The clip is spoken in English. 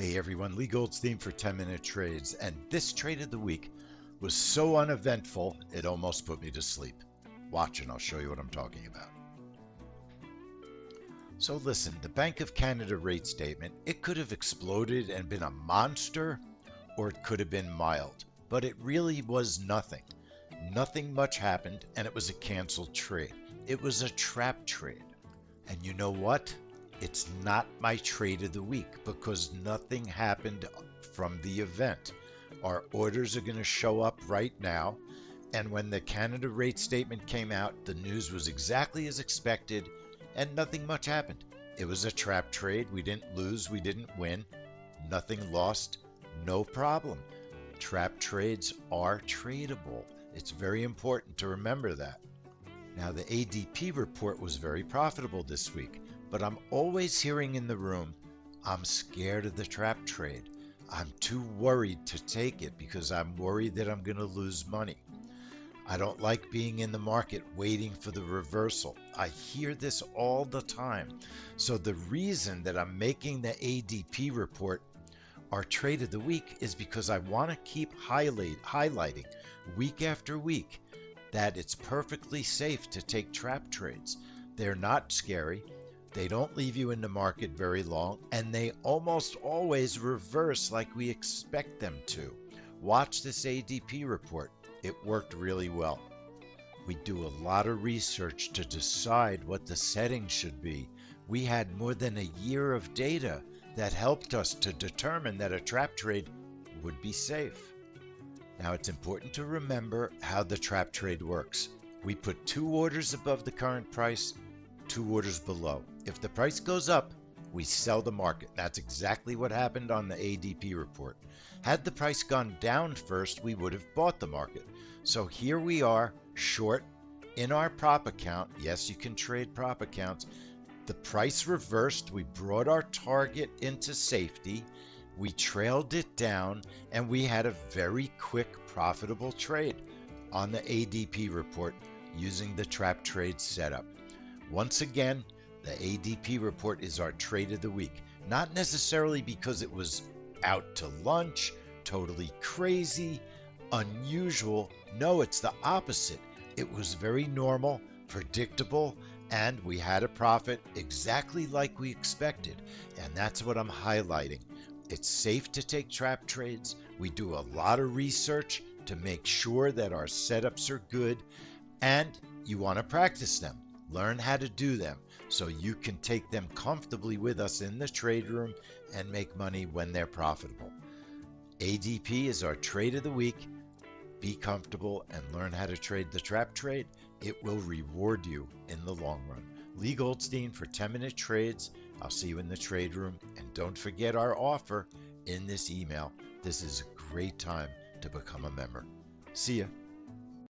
Hey everyone, Leigh Goldstein for 10-Minute Trades, and this trade of the week was so uneventful it almost put me to sleep. Watch and I'll show you what I'm talking about. So listen, the Bank of Canada rate statement, it could have exploded and been a monster, or it could have been mild, but it really was nothing. Nothing much happened, and it was a canceled trade. It was a trap trade. And you know what? It's not my trade of the week because nothing happened from the event. Our orders are going to show up right now. And when the Canada rate statement came out, the news was exactly as expected and nothing much happened. It was a trap trade. We didn't lose. We didn't win. Nothing lost. No problem. Trap trades are tradable. It's very important to remember that. Now, the ADP report was very profitable this week. But I'm always hearing in the room, I'm scared of the trap trade. I'm too worried to take it because I'm worried that I'm going to lose money. I don't like being in the market waiting for the reversal. I hear this all the time. So the reason that I'm making the ADP report our trade of the week is because I want to keep highlighting week after week that it's perfectly safe to take trap trades. They're not scary. They don't leave you in the market very long, and they almost always reverse like we expect them to. Watch this ADP report. It worked really well. We do a lot of research to decide what the settings should be. We had more than a year of data that helped us to determine that a trap trade would be safe. Now, it's important to remember how the trap trade works. We put 2 orders above the current price, 2 orders below. If the price goes up, we sell the market. That's exactly what happened on the ADP report. Had the price gone down first, we would have bought the market. So here we are, short in our prop account. Yes, you can trade prop accounts. The price reversed. We brought our target into safety. We trailed it down, and we had a very quick, profitable trade on the ADP report using the trap trade setup. Once again, the ADP report is our trade of the week. Not necessarily because it was out to lunch, totally crazy, unusual. No, it's the opposite. It was very normal, predictable, and we had a profit exactly like we expected. And that's what I'm highlighting. It's safe to take trap trades. We do a lot of research to make sure that our setups are good, and you want to practice them. Learn how to do them so you can take them comfortably with us in the trade room and make money when they're profitable. ADP is our trade of the week. Be comfortable and learn how to trade the trap trade. It will reward you in the long run. Leigh Goldstein for 10-Minute Trades. I'll see you in the trade room. And don't forget our offer in this email. This is a great time to become a member. See ya.